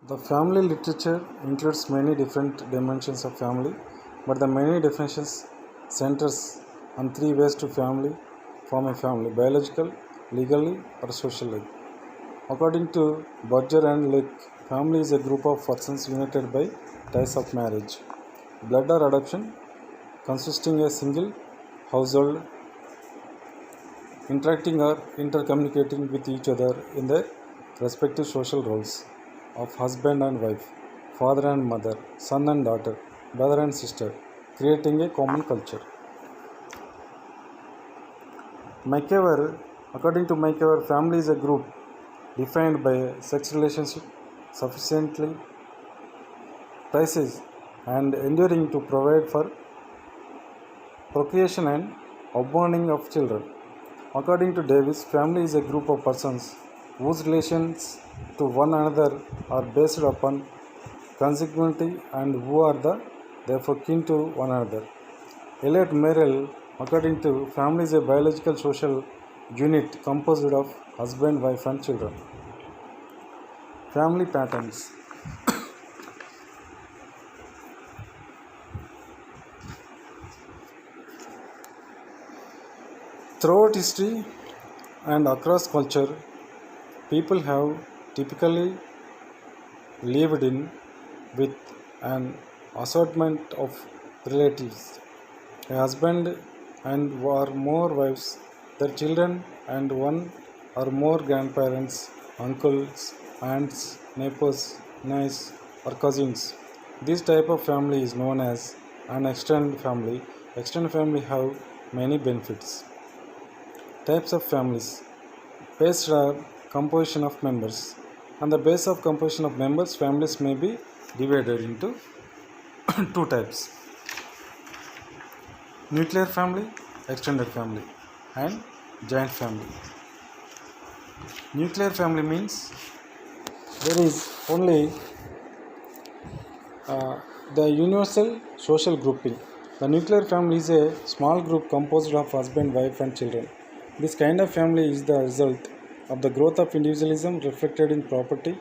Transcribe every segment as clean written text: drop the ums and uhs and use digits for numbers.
The family literature includes many different dimensions of family, but the many definitions centers on three ways to family form a family: biological, legally, or socially. According to Berger and Lick, family is a group of persons united by ties of marriage, blood or adoption, consisting a single household, interacting or intercommunicating with each other in their respective social roles of husband and wife, father and mother, son and daughter, brother and sister, creating a common culture. McKeever, according to McKeever, family is a group defined by a sex relationship sufficiently precise and enduring to provide for procreation and upbringing of children. According to Davis, family is a group of persons whose relations to one another are based upon consequently and who are therefore kin to one another. Elliot Merrill, according to family is a biological social unit composed of husband, wife and children. Family patterns. Throughout history and across culture, people have typically lived in with an assortment of relatives, a husband and or more wives, their children and one or more grandparents, uncles, aunts, neighbors, nieces or cousins. This type of family is known as an extended family. Extended family have many benefits. Types of families. Based on composition of members. On the base of composition of members, families may be divided into two types: nuclear family, extended family, and joint family. Nuclear family means there is only the universal social grouping. The nuclear family is a small group composed of husband, wife, and children. This kind of family is the result of the growth of individualism reflected in property,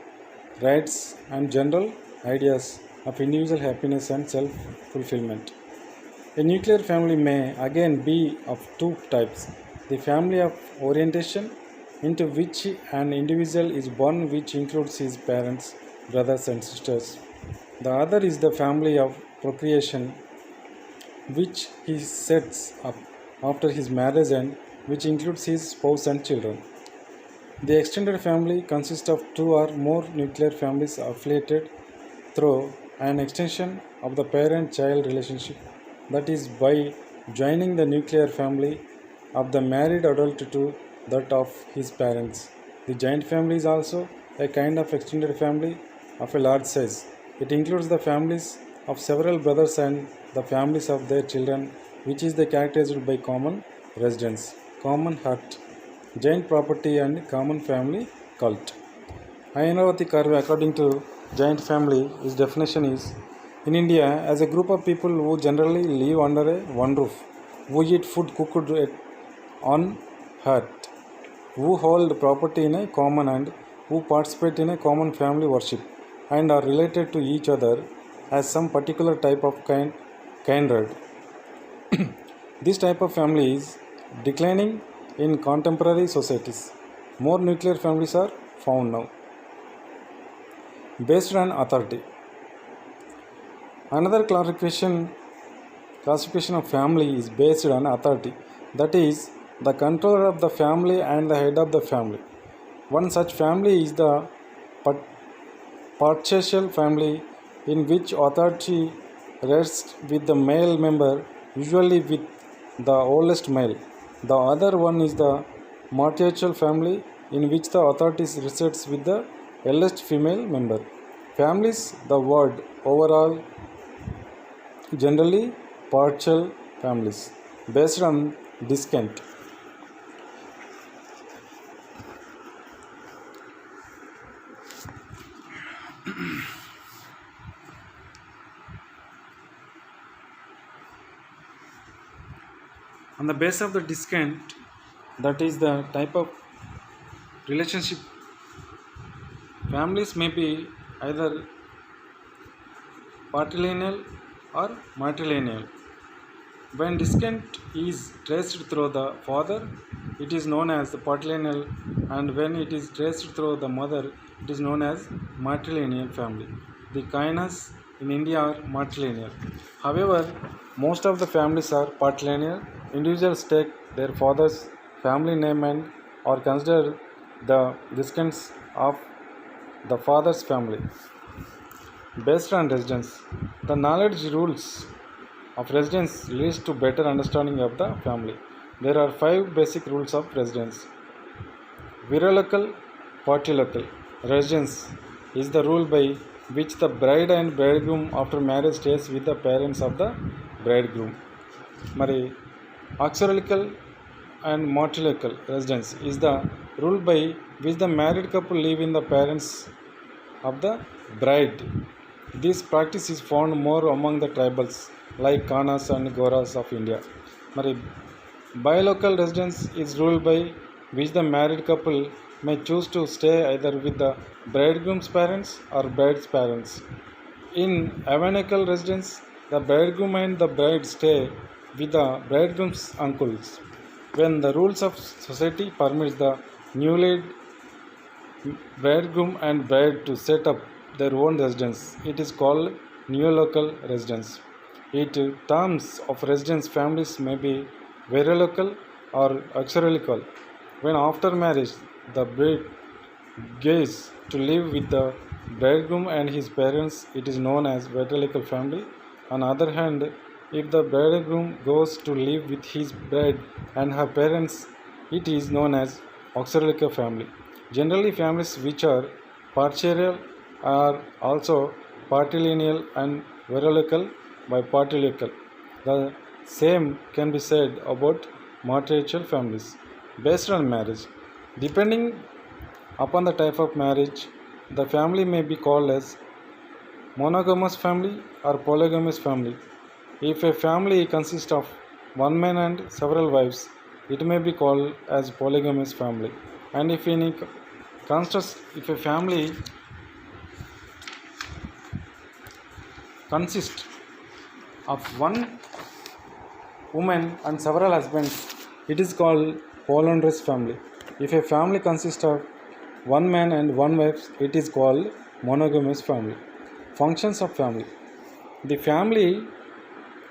rights, and general ideas of individual happiness and self fulfillment. A nuclear family may again be of two types: the family of orientation, into which an individual is born, which includes his parents, brothers, and sisters. The other is the family of procreation, which he sets up after his marriage and which includes his spouse and children. The extended family consists of two or more nuclear families affiliated through an extension of the parent-child relationship, that is, by joining the nuclear family of the married adult to that of his parents. The joint family is also a kind of extended family of a large size. It includes the families of several brothers and the families of their children, which is characterized by common residence, common hut, joint property, and common family cult. Ayanavati Karve, according to joint family, his definition is: in India, as a group of people who generally live under one roof, who eat food cooked on hearth, who hold property in a common and who participate in a common family worship and are related to each other as some particular type of kindred. This type of family is declining in contemporary societies. More nuclear families are found now. Based on authority. Another classification of family is based on authority, that is, the controller of the family and the head of the family. One such family is the patriarchal family, in which authority rests with the male member, usually with the oldest male. The other one is the matriarchal family, in which the authority resides with the eldest female member. Families, the word overall, generally partial families, based on descent. On the base of the descent, that is the type of relationship, families may be either patrilineal or matrilineal. When descent is traced through the father, it is known as the patrilineal, and when it is traced through the mother, it is known as matrilineal family. The kainas in India are matrilineal. However, most of the families are patrilineal. Individuals take their father's family name and are considered the descendants of the father's family. Based on residence, the knowledge rules of residence leads to better understanding of the family. There are 5 basic rules of residence. Virolocal, partilocal. Residence is the rule by which the bride and bridegroom after marriage stays with the parents of the bridegroom. మరి auxilical and matrilocal residence is the rule by which the married couple live in the parents of the bride. This practice is found more among the tribals like Kanas and Goras of India. మరి bilocal residence is ruled by which the married couple may choose to stay either with the bridegroom's parents or bride's parents. In evangelical residence, the bridegroom and the bride stay with the bridegroom's uncles. When the rules of society permits the newly bridegroom and bride to set up their own residence, it is called neolocal residence. It terms of residence families may be varilocal or auxilical. When after marriage the bride goes to live with the bridegroom and his parents, it is known as varilocal family. On the other hand, if the bridegroom goes to live with his bride and her parents, it is known as auxilical family. Generally, families which are partial are also patrilineal and varilocal by patrilineal. The same can be said about matrilineal families. Based on marriage, depending upon the type of marriage, the family may be called as monogamous family or polygamous family. If a family consists of one man and several wives, it may be called as polygamous family. And if a family consists of one woman and several husbands, it is called polyandrous family. If a family consists of one man and one wife, it is called monogamous family. Functions of family. The family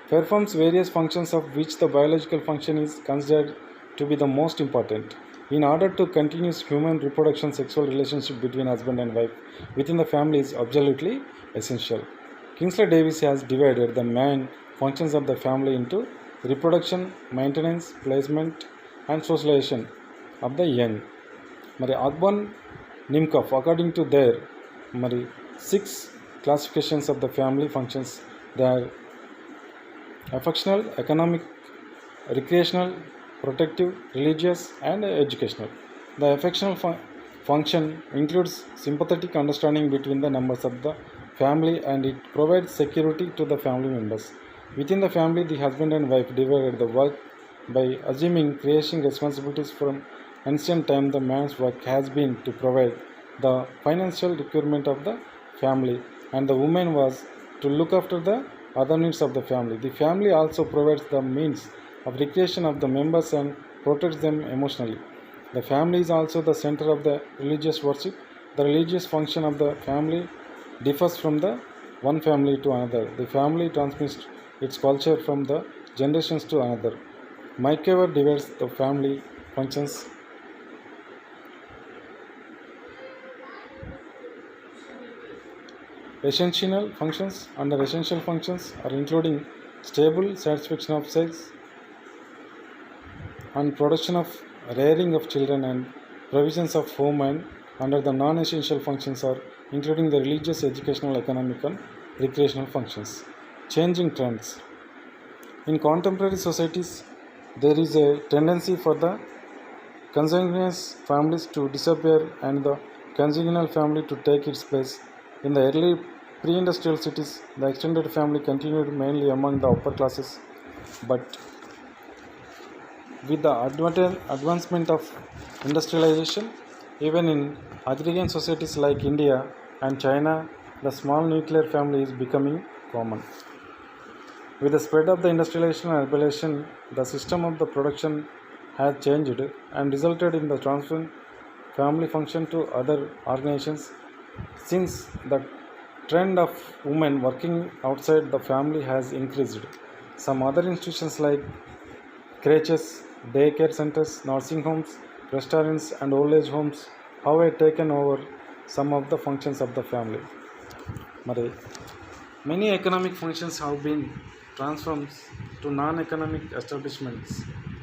performs various functions of which the biological function is considered to be the most important. In order to continue human reproduction, sexual relationship between husband and wife within the family is absolutely essential. Kingsley Davis has divided the main functions of the family into reproduction, maintenance, placement and socialization of the young. మరి Akban Nimkov, according to their 6 classifications of the family functions, they are affectional, economic, recreational, protective, religious and educational. The affectional function includes sympathetic understanding between the members of the family, and it provides security to the family members. Within the family, the husband and wife divided the work by assuming creation responsibilities. From ancient time, the man's work has been to provide the financial requirement of the family, and the woman was to look after the other needs of the family. The family also provides the means of recreation of the members and protects them emotionally. The family is also the center of the religious worship. The religious function of the family differs from the one family to another. The family transmits its culture from the generations to another. Micaiah divides the family functions essential functions. Under essential functions are including stable satisfaction of sex and production of rearing of children and provisions of home, and under the non-essential functions are including the religious, educational, economic and recreational functions. Changing trends. In contemporary societies, there is a tendency for the consanguineous families to disappear and the consanguineal family to take its place. In the early pre-industrial cities, the extended family continued mainly among the upper classes, but with the advancement of industrialization, even in agrarian societies like India and China, the small nuclear family is becoming common. With the spread of the industrialization and urbanization, the system of the production has changed and resulted in the transferring family function to other organizations. Since the trend of women working outside the family has increased, some other institutions like creches, daycare centers, nursing homes, restaurants, and old age homes have taken over some of the functions of the family. Mari, many economic functions have been transformed to non-economic establishments.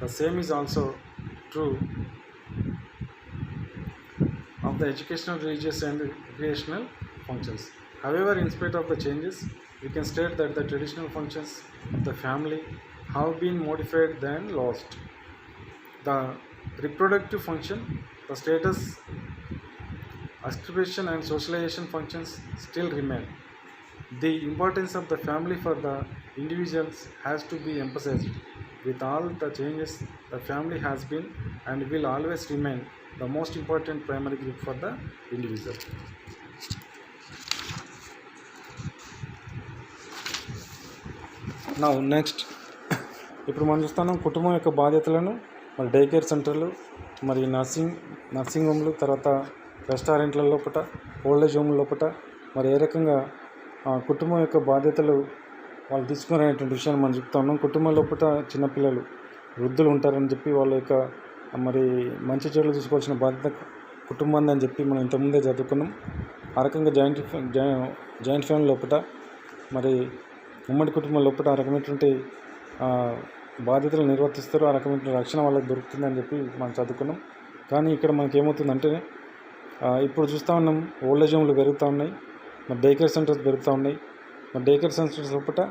The same is also true of the educational, religious, and recreational functions. However, in spite of the changes, we can state that the traditional functions of the family have been modified and lost. The reproductive function, the status, occupation, and socialization functions still remain. The importance of the family for the individuals has to be emphasized. With all the changes, the family has been and will always remain the most important primary group for the individual. Now next, ఇప్పుడు మనం చూస్తున్నాం కుటుంబం యొక్క బాధ్యతలను మరి day care సెంటర్లు, మరి nursing హోమ్లు, తర్వాత రెస్టారెంట్ల లోపల, ఓల్డ్ ఏజ్ హోమ్ లోపల మరి ఏ రకంగా కుటుంబం యొక్క బాధ్యతలు వాళ్ళు తీసుకునేటువంటి విషయాన్ని మనం చెప్తా ఉన్నాం. కుటుంబం లోపల చిన్నపిల్లలు, వృద్ధులు ఉంటారని చెప్పి వాళ్ళ యొక్క మరి మంచి చెడులు చూసుకోవాల్సిన బాధ్యత కుటుంబాన్ని అని చెప్పి మనం ఇంతకుముందే చదువుకున్నాం. ఆ రకంగా జాయింట్ ఫ్యామిలీ లోపల మరి ఉమ్మడి కుటుంబం లోపల ఆ రకమైనటువంటి బాధ్యతలు నిర్వర్తిస్తారు, ఆ రకమైన రక్షణ వాళ్ళకి దొరుకుతుందని చెప్పి మనం చదువుకున్నాం. కానీ ఇక్కడ మనకి ఏమవుతుందంటే ఇప్పుడు చూస్తూ ఉన్నాం, ఓల్డ్ ఏజ్ హోమ్లు పెరుగుతూ ఉన్నాయి, మరి డే కేర్ సెంటర్స్ పెరుగుతూ ఉన్నాయి. మరి డే కేర్ సెంటర్స్ లోపల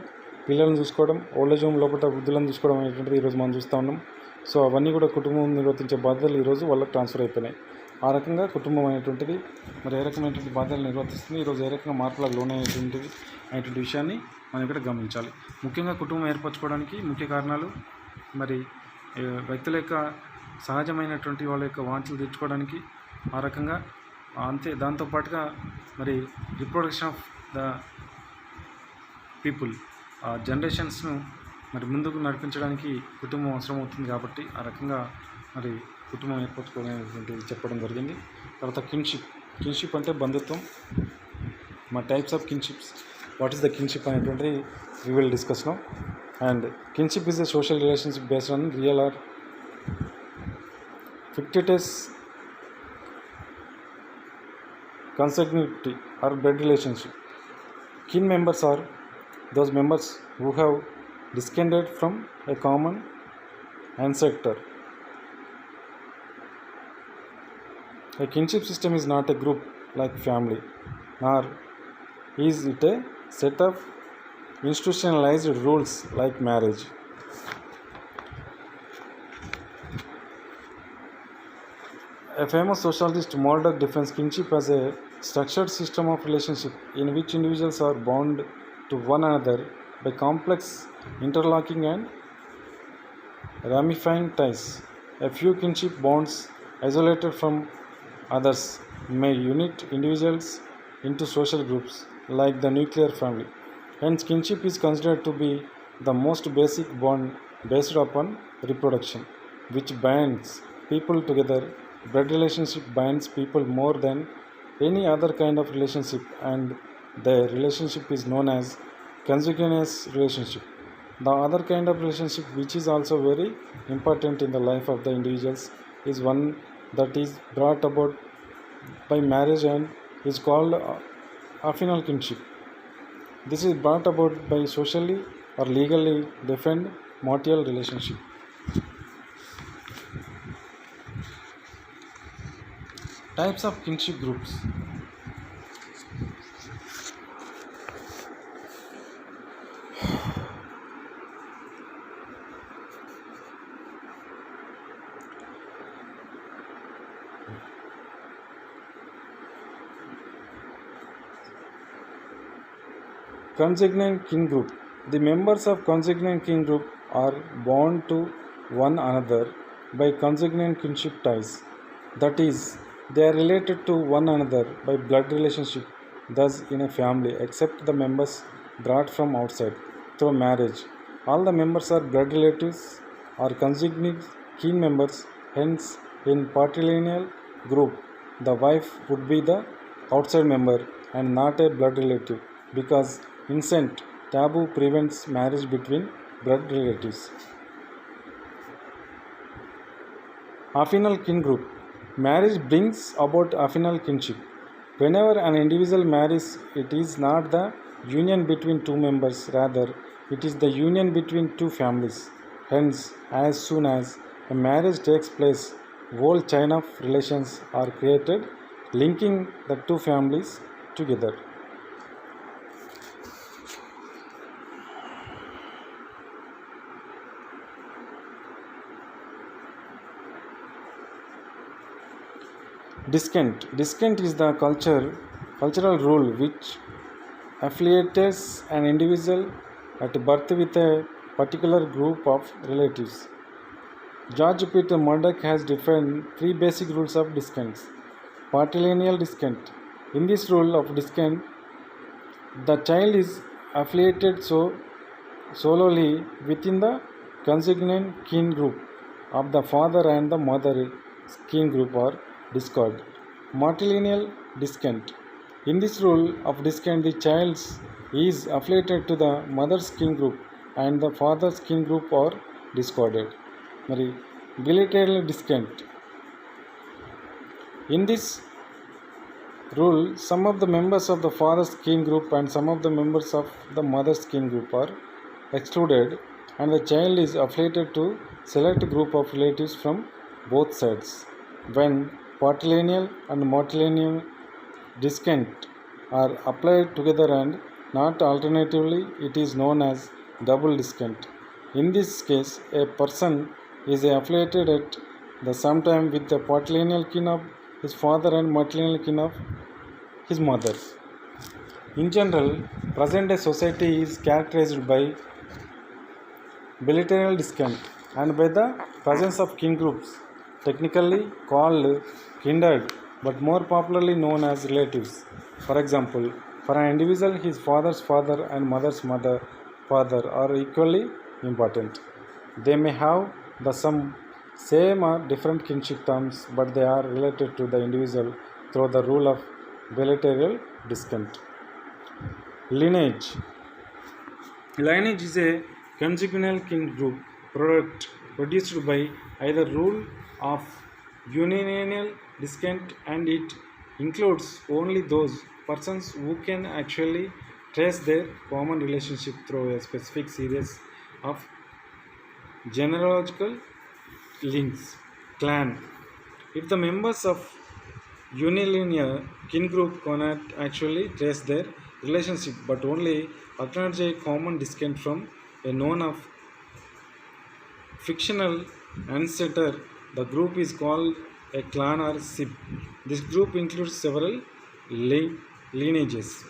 పిల్లలను చూసుకోవడం, ఓల్డ్ ఏజ్ హోమ్ లోపల వృద్ధులను చూసుకోవడం అనేటువంటిది ఈరోజు మనం చూస్తూ ఉన్నాం. సో అవన్నీ కూడా కుటుంబం నిర్వర్తించే బాధ్యతలు ఈరోజు వాళ్ళకి ట్రాన్స్ఫర్ అయిపోయినాయి. ఆ రకంగా కుటుంబం అనేటువంటిది మరి ఏ రకమైనటువంటి బాధ్యతలు నిర్వర్తిస్తుంది, ఈరోజు ఏ రకంగా మార్పులకు లోనైనటువంటి విషయాన్ని మనం ఇక్కడ గమనించాలి. ముఖ్యంగా కుటుంబం ఏర్పరచుకోవడానికి ముఖ్య కారణాలు మరి వ్యక్తుల యొక్క సహజమైనటువంటి వాళ్ళ యొక్క వాంఛలు తీర్చుకోవడానికి, ఆ రకంగా అంతే దాంతోపాటుగా మరి రిప్రొడక్షన్ ఆఫ్ ద పీపుల్ జనరేషన్స్ను మరి ముందుకు నడిపించడానికి కుటుంబం అవసరం అవుతుంది. కాబట్టి ఆ రకంగా మరి కుటుంబం ఏర్పరచుకోవాలనేటువంటిది చెప్పడం జరిగింది. తర్వాత కిన్షిప్ అంటే బంధుత్వం. మా types of kinships, what is the kinship అనేటువంటిది we will discuss now. And kinship is a social relationship based on real or fictitious consanguinity or blood relationship. Kin members are those members who have descended from a common ancestor. A kinship system is not a group like family, nor is it a set of institutionalized rules like marriage. A famous sociologist Murdoch defines kinship as a structured system of relationship in which individuals are bound to one another by complex interlocking and ramifying ties. A few kinship bonds isolated from others may unite individuals into social groups like the nuclear family. Hence, kinship is considered to be the most basic bond based upon reproduction, which binds people together. Blood relationship binds people more than any other kind of relationship, and the relationship is known as consanguineous relationship. The other kind of relationship, which is also very important in the life of the individuals, is one that is brought about by marriage and is called affinal kinship. This is brought about by socially or legally defined marital relationship. Types of kinship groups. Consanguine kin group. The members of consanguine kin group are bound to one another by consanguine kinship ties. That is, they are related to one another by blood relationship thus in a family except the members brought from outside through marriage. All the members are blood relatives or consanguine kin members. Hence, in patrilineal group, the wife would be the outside member and not a blood relative because incest taboo prevents marriage between blood relatives. Affinal kin group. Marriage brings about affinal kinship. Whenever an individual marries, it is not the union between two members, rather, it is the union between two families. Hence, as soon as a marriage takes place, whole chain of relations are created, linking the two families together. Discant. Discant is the cultural rule which affiliates an individual at birth with a particular group of relatives. George Peter Murdoch has defined three basic rules of descent. Patrilineal descent. In this rule of descent, the child is affiliated solely within the consanguine kin group of the father and the mother kin group are discarded. Matrilineal descent. In this rule of descent, the child is affiliated to the mother's kin group and the father's kin group are discarded. Bilateral descent. In this rule, some of the members of the father's kin group and some of the members of the mother's kin group are excluded, and the child is affiliated to select group of relatives from both sides. When patrilineal and matrilineal descent are applied together and not alternatively, it is known as double descent. In this case, a person is affiliated at the same time with the patrilineal kin of his father and matrilineal kin of his mother. In general, present-day society is characterized by bilateral descent and by the presence of kin groups, technically called kindred, but more popularly known as relatives. For example, for an individual, his father's father and mother's father are equally important. They may have the same or different kinship terms, but they are related to the individual through the rule of bilateral descent. Lineage. Lineage is a consanguineal kin group product produced by either rule of unilineal descent, and it includes only those persons who can actually trace their common relationship through a specific series of genealogical links. Clan. If the members of unilinear kin group cannot actually trace their relationship but only acknowledge a common descent from a known of fictional ancestor, the group is called a clan or sib. This group includes several lineages.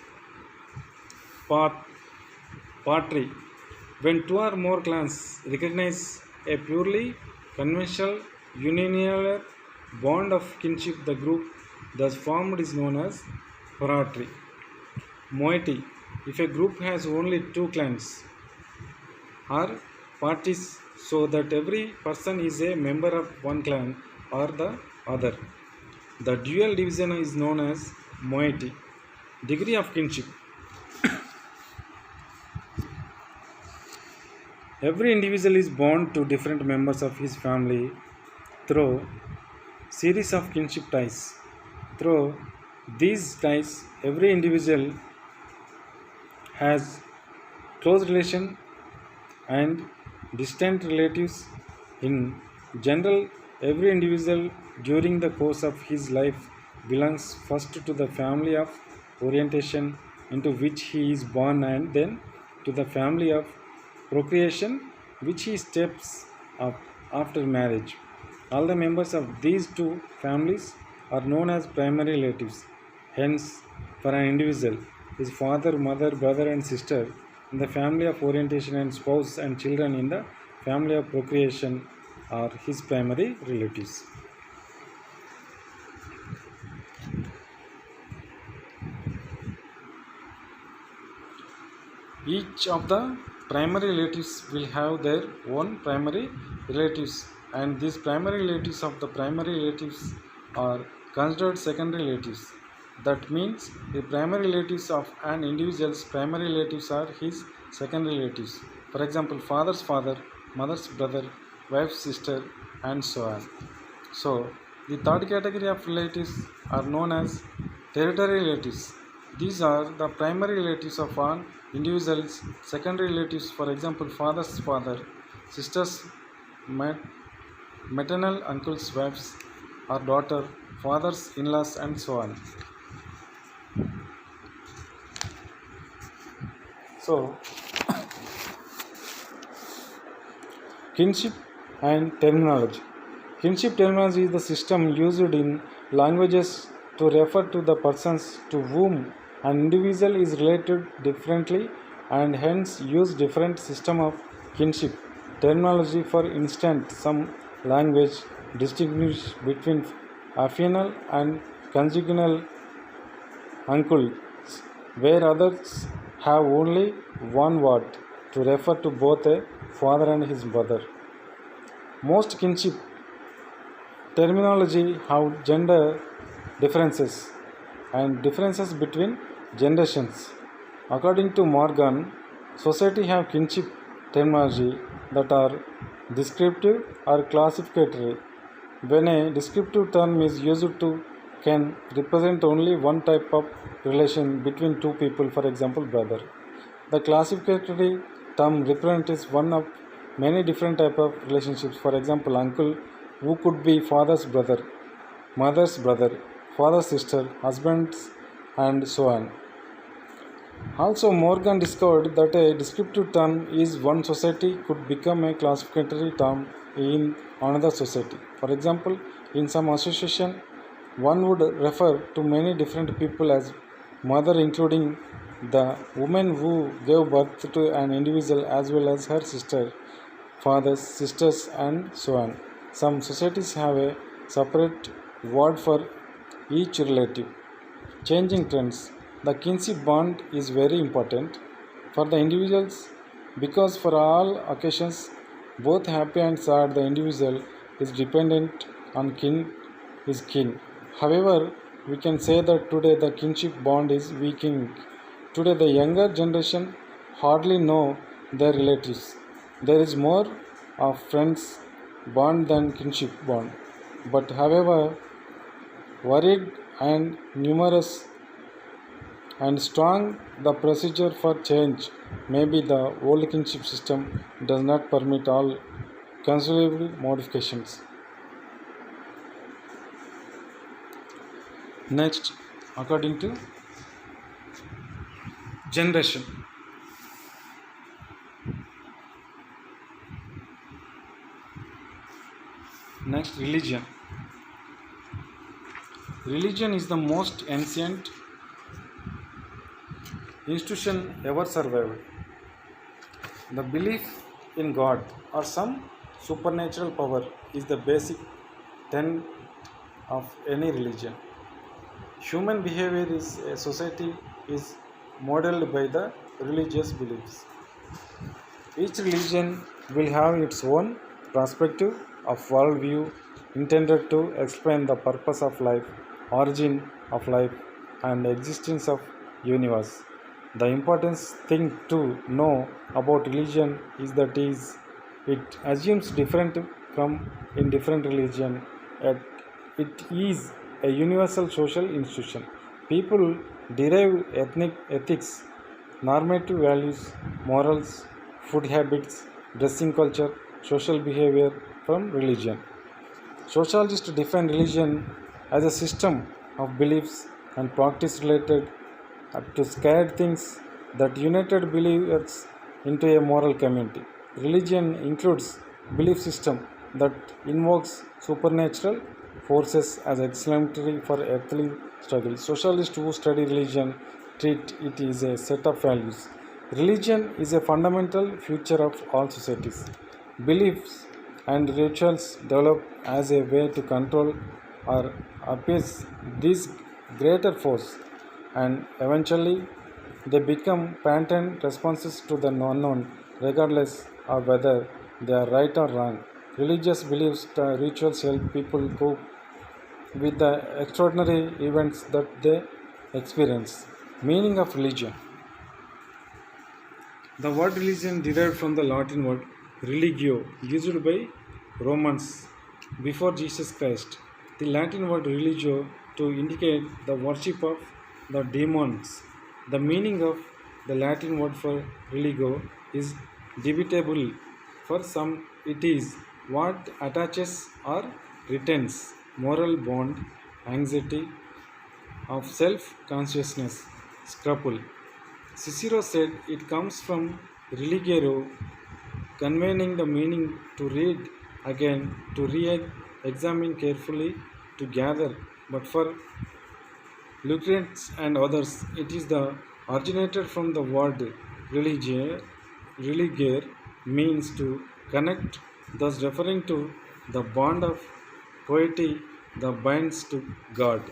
Patri. When two or more clans recognize a purely conventional unilinear bond of kinship, the group thus formed is known as fratry. Moiety. If a group has only two clans or parties, so that every person is a member of one clan or the other, the dual division is known as moiety. Degree of kinship. Every individual is bound to different members of his family through series of kinship ties. Through these ties, every individual has close relation and distant relatives. In general, every individual during the course of his life belongs first to the family of orientation into which he is born, and then to the family of procreation which he steps up after marriage. All the members of these two families are known as primary relatives. Hence, for an individual, his father, mother, brother, and sister in the family of orientation and spouse and children in the family of procreation are his primary relatives. Each of the primary relatives will have their own primary relatives, and these primary relatives of the primary relatives are considered secondary relatives. That means the primary relatives of an individual's primary relatives are his secondary relatives. For example, father's father, mother's brother, wife's sister, and so on. So, the third category of relatives are known as territory relatives. These are the primary relatives of an individual's secondary relatives, for example, father's father, sister's maternal uncle's wives or daughter, father's in laws, and so on. So, kinship and terminology. Kinship terminology is the system used in languages to refer to the persons to whom an individual is related differently and hence use different system of kinship terminology. For instance, some language distinguish between affinal and conjugal uncles, where others have only one word to refer to both a father and his brother. Most kinship terminology have gender differences and differences between generations. According to Morgan, society have kinship terminology that are descriptive or classificatory. When a descriptive term is used to can represent only one type of relation between two people, for example, brother. The classificatory term represents one of many different type of relationships. For example, uncle, who could be father's brother, mother's brother, father's sister, husband's, and so on. Also, Morgan discovered that a descriptive term is one society could become a classificatory term in another society. For example, in some association, one would refer to many different people as mother, including the woman who gave birth to an individual as well as her sister, fathers, sisters, and so on. Some societies have a separate word for each relative. Changing trends. The kinship bond is very important for the individuals because for all occasions, both happy and sad, the individual is dependent on his kin. However, we can say that today the kinship bond is weakening. Today, the younger generation hardly know their relatives. There is more of friends bond than kinship bond. But however, worried and numerous and strong the procedure for change, maybe the old kinship system does not permit all considerable modifications. Next, according to generation. Next, religion. Religion is the most ancient institution ever survived. The belief in God or some supernatural power is the basic tenet of any religion. Human behavior is a society is modeled by the religious beliefs. Each religion will have its own perspective of worldview intended to explain the purpose of life, origin of life, and existence of universe. The important thing to know about religion is that it assumes different from in different religion. Yet it is a universal social institution. People derive ethnic ethics, normative values, morals, food habits, dressing culture, social behavior from religion. Sociologists define religion as a system of beliefs and practice related to scared things that united believers into a moral community. Religion includes belief system that invokes supernatural forces as exemplary for earthly struggle. Socialists who study religion treat it as a set of values. Religion is a fundamental feature of all societies. Beliefs and rituals develop as a way to control or appease this greater force and eventually They become patterned responses to the unknown, regardless of whether they are right or wrong. Religious beliefs, rituals help people cope with the extraordinary events that they experience. Meaning of religion. The word religion derived from the Latin word religio, used by Romans before Jesus Christ. The Latin word religio to indicate the worship of the demons. The meaning of the Latin word for religio is debatable. For some, it is what attaches or retains moral bond, anxiety of self consciousness, scruple. Cicero said it comes from religere, conveying the meaning to read again, to re examine carefully, to gather. But for Lucretius and others, it is the originated from the word religare, religare means to connect, thus referring to the bond of piety that binds to God.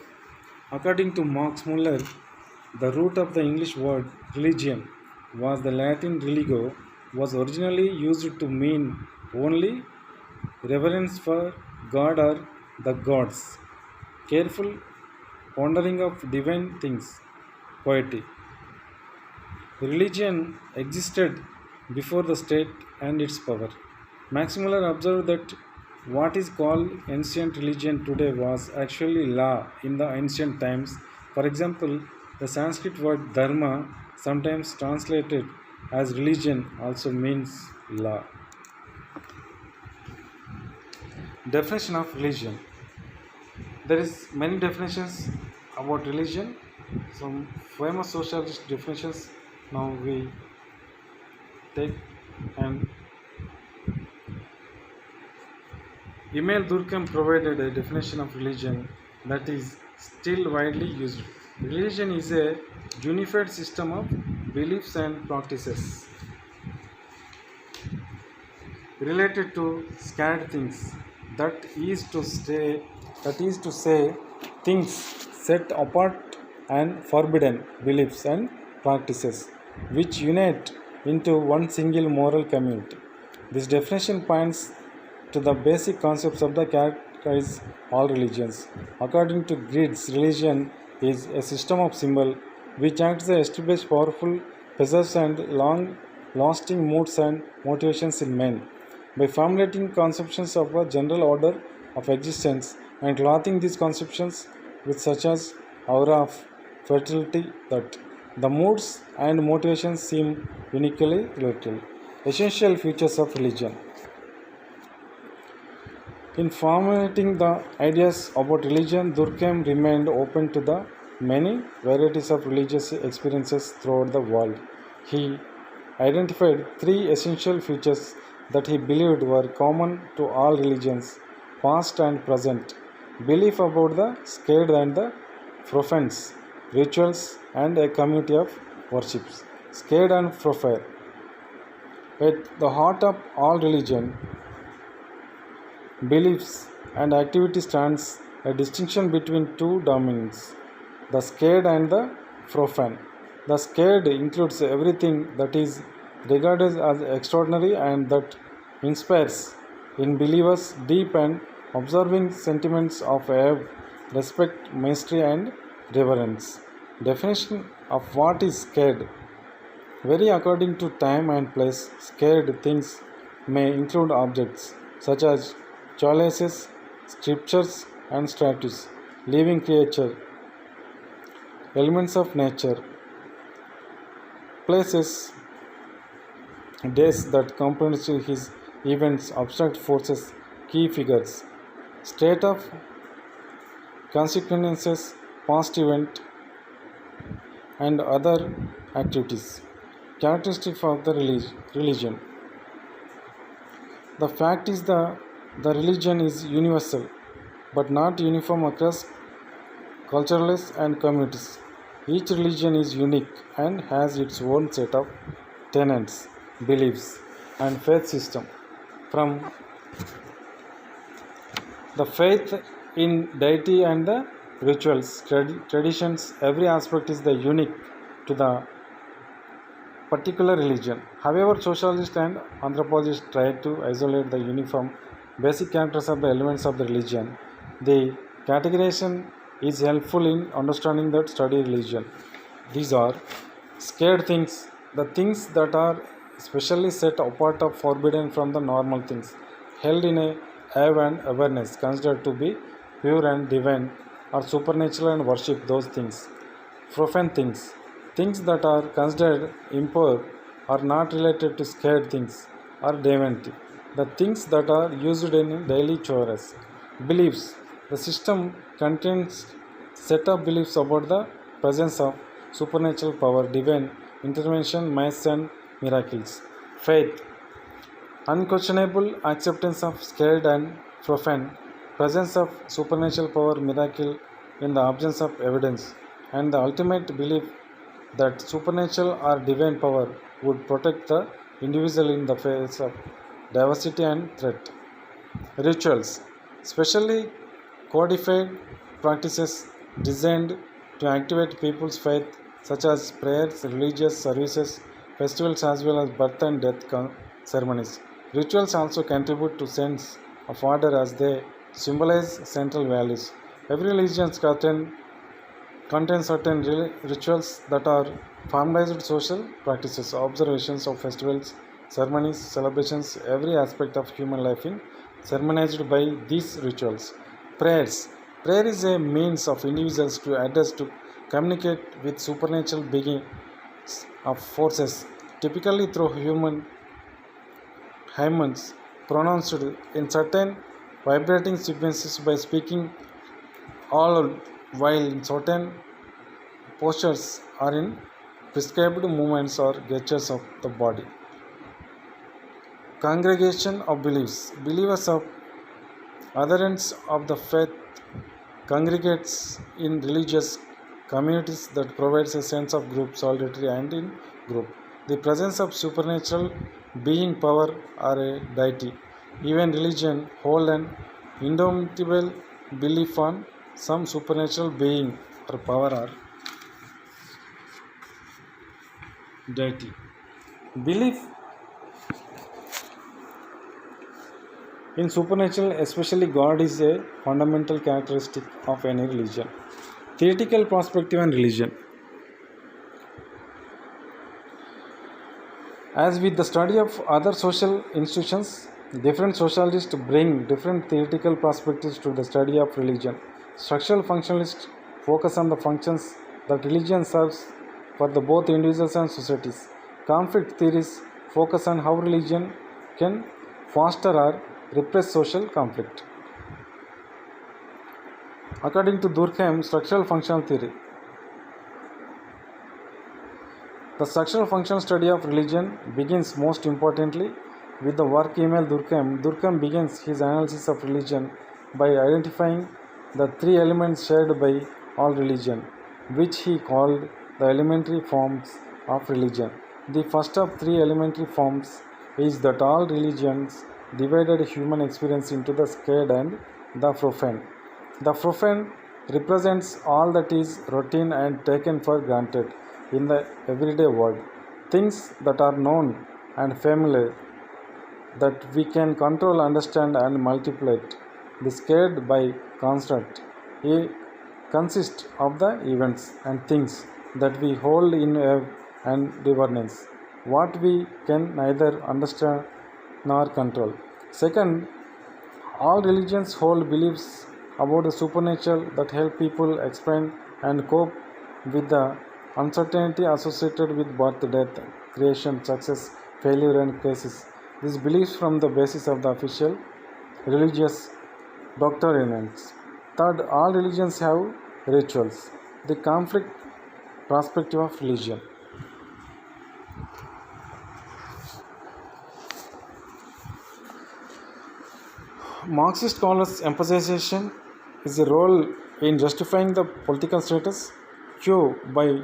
According to Max Muller, the root of the English word religion was the Latin religio, was originally used to mean only reverence for God or the gods, careful pondering of divine things, piety. Religion existed before the state and its power. Max Muller observed that what is called ancient religion today was actually law in the ancient times. For example, the Sanskrit word dharma, sometimes translated as religion, also means law. Definition of religion. There is many definitions about religion. Some famous socialist definitions now we take, and Emil Durkheim provided a definition of religion that is still widely used. Religion is a unified system of beliefs and practices related to scared things. That is to say things set apart and forbidden beliefs and practices which unite into one single moral community. This definition points to the basic concepts of the characterize all religions. According to Greeks, religion is a system of symbol which acts to establish powerful preserves and long-lasting moods and motivations in men. By formulating conceptions of a general order of existence and clothing these conceptions with such as aura of fertility that the moods and motivations seem uniquely related. Essential features of religion. In formulating the ideas about religion, Durkheim remained open to the many varieties of religious experiences throughout the world. He identified three essential features that he believed were common to all religions, past and present: belief about the sacred and the profane, rituals, and a community of worships. Sacred and profane. At the heart of all religion, beliefs and activity stands a distinction between two domains, the sacred and the profane. The sacred includes everything that is regarded as extraordinary and that inspires in believers deep and observing sentiments of awe, respect, mystery, and reverence. Definition of what is sacred vary according to time and place. Sacred things may include objects such as chalices, scriptures, and statues, living creature, elements of nature, places, days that comprehend his events, abstract forces, key figures, state of consequences, past event, and other activities. Characteristic of the religion. The fact is the religion is universal but not uniform across cultures and communities. Each religion is unique and has its own set of tenets, beliefs, and faith system. From the faith in deity and the rituals, traditions, every aspect is the unique to the particular religion. However, socialists and anthropologists try to isolate the uniform basic characters of the elements of the religion. The categorization is helpful in understanding that study religion. These are scared things, the things that are specially set apart or forbidden from the normal things, held in a awe and awareness, considered to be pure and divine or supernatural and worship those things. Profane things, things that are considered impure are not related to scared things or divinity. The things that are used in daily chores. Beliefs. The system contains set of beliefs about the presence of supernatural power, divine intervention, mass and miracles. Faith. Unquestionable acceptance of scared and profane, presence of supernatural power, miracle in the absence of evidence, and the ultimate belief that supernatural or divine power would protect the individual in the face of diversity and threat. Rituals, specially codified practices designed to activate people's faith, such as prayers, religious services, festivals, as well as birth and death ceremonies. Rituals also contribute to sense of order as they symbolize central values. Every religion contains certain rituals that are formalized social practices, observations of festivals, ceremonies, celebrations, every aspect of human life in sermonized by these rituals. Prayers. Prayer is a means of individuals to address to communicate with supernatural beings of forces, typically through human hymns pronounced in certain vibrating sequences by speaking all while in certain postures or in prescribed movements or gestures of the body. Congregation of beliefs. Believers of other ends of the faith congregates in religious communities that provides a sense of group, solidarity and in group. The presence of supernatural being, power or a deity. Even religion hold an indomitable belief on some supernatural being or power or deity. Belief in supernatural, especially God, is a fundamental characteristic of any religion. Theoretical perspective and religion. As with the study of other social institutions, different socialists bring different theoretical perspectives to the study of religion. Structural functionalists focus on the functions that religion serves for the both individuals and societies. Conflict theories focus on how religion can foster or repress social conflict. According to Durkheim, structural functional theory. The structural functional study of religion begins most importantly with the work Emile Durkheim. Durkheim begins his analysis of religion by identifying the three elements shared by all religion, which he called the elementary forms of religion. The first of three elementary forms is that all religions divided human experience into the sacred and the profane. The profane represents all that is routine and taken for granted in the everyday world, things that are known and familiar, that we can control, understand and manipulate. The scared by construct consists of the events and things that we hold in awe and reverence, what we can neither understand nor control. Second, all religions hold beliefs about the supernatural that help people explain and cope with the uncertainty associated with birth, death, creation, success, failure and crisis. These beliefs form the basis of the official religious doctrines. Third, all religions have rituals. The conflict perspective of religion. Marxist scholars' emphasization is a role in justifying the political status quo by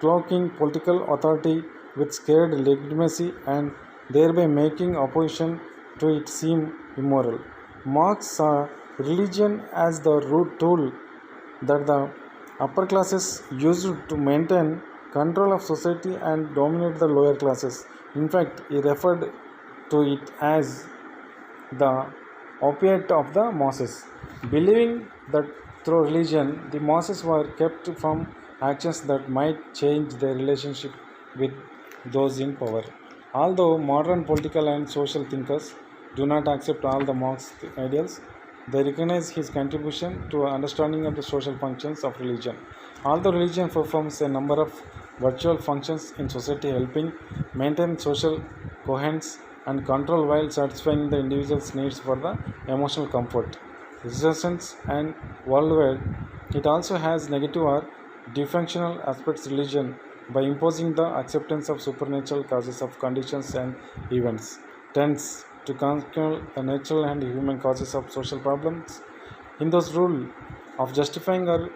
cloaking political authority with scared legitimacy and thereby making opposition to it seem immoral. Marx saw religion as the root tool that the upper classes used to maintain control of society and dominate the lower classes. In fact, he referred to it as the opiate of the masses, believing that through religion the masses were kept from actions that might change their relationship with those in power. Although modern political and social thinkers do not accept all the Marx's ideals, they recognize his contribution to an understanding of the social functions of religion. Although religion performs a number of virtual functions in society, helping maintain social coherence and control while satisfying the individual's needs for the emotional comfort, resistance, and worldwide, it also has negative or dysfunctional aspects religion by imposing the acceptance of supernatural causes of conditions and events tends to conquer the natural and human causes of social problems. In those rule of justifying or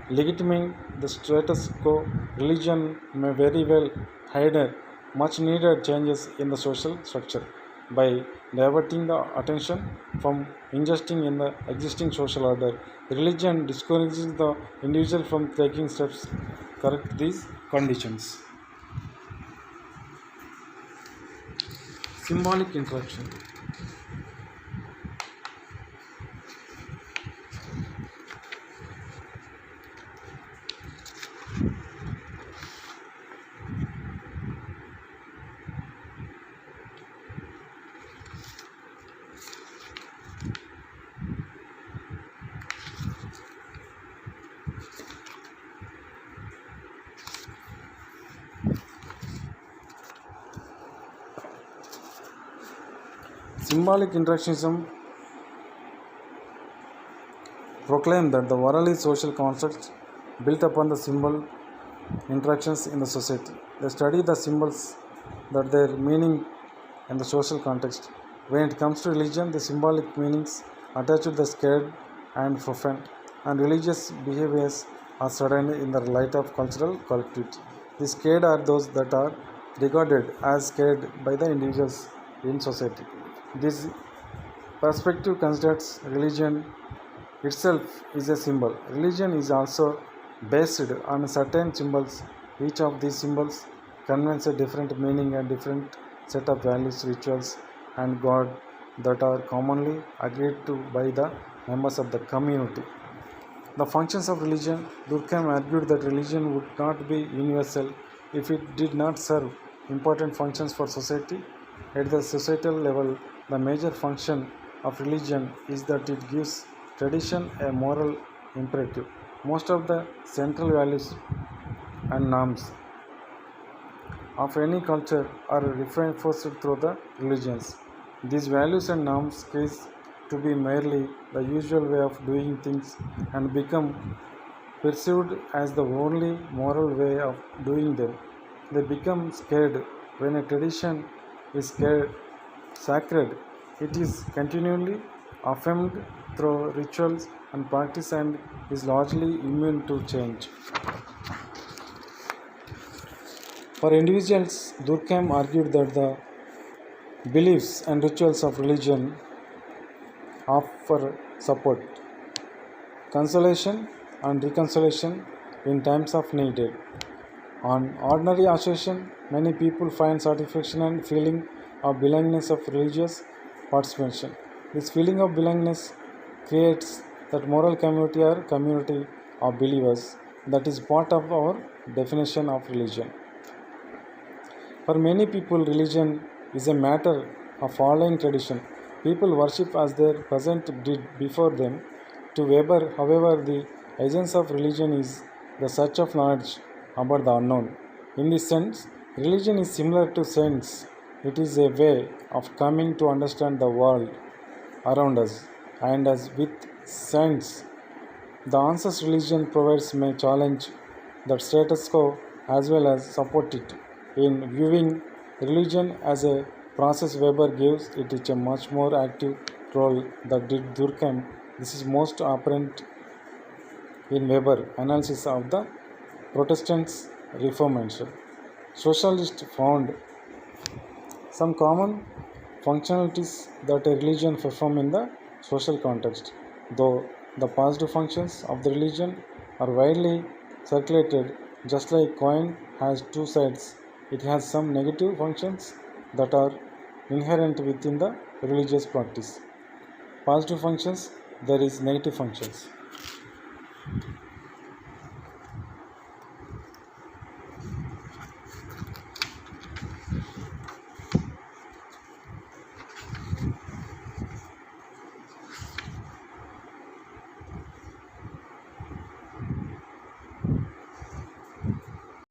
legitimating the status quo, religion may very well hide much needed changes in the social structure by diverting the attention from ingesting in the existing social order. Religion discourages the individual from taking steps to correct these conditions. Symbolic interaction. Symbolic interactionism proclaim that the world is social construct built upon the symbol interactions in the society. They study the symbols that their meaning in the social context. When it comes to religion, the symbolic meanings attached to the scared and profane and religious behaviors are studied in the light of cultural collectivity. The scared are those that are regarded as scared by the individuals in society. This perspective considers religion itself is a symbol. Religion is also based on certain symbols. Each of these symbols conveys a different meaning and different set of values, rituals, and God that are commonly agreed to by the members of the community. The functions of religion. Durkheim argued that religion would not be universal if it did not serve important functions for society. At the societal level, the major function of religion is that it gives tradition a moral imperative. Most of the central values and norms of any culture are reinforced through the religions. These values and norms cease to be merely the usual way of doing things and become perceived as the only moral way of doing them. They become scared when a tradition is sacred. It is continually affirmed through rituals and practice and is largely immune to change. For individuals, Durkheim argued that the beliefs and rituals of religion offer support, consolation, and reconciliation in times of need. On ordinary occasion, many people find satisfaction and feeling of belongingness of religious participation. This feeling of belongingness creates that moral community or community of believers that is part of our definition of religion. For many people, religion is a matter of following tradition. People worship as their present did before them. To Weber, however, the essence of religion is the search of knowledge about the unknown. In this sense, religion is similar to science. It is a way of coming to understand the world around us, and as with science, the answers religion provides may challenge the status quo as well as support it. In viewing religion as a process, Weber gives it a much more active role than did Durkheim. This is most apparent in Weber analysis of the Protestants Reformation. Socialists found some common functionalities that a religion perform in the social context, though the positive functions of the religion are widely circulated, just like coin has two sides. It has some negative functions that are inherent within the religious practice. Positive functions, there is negative functions.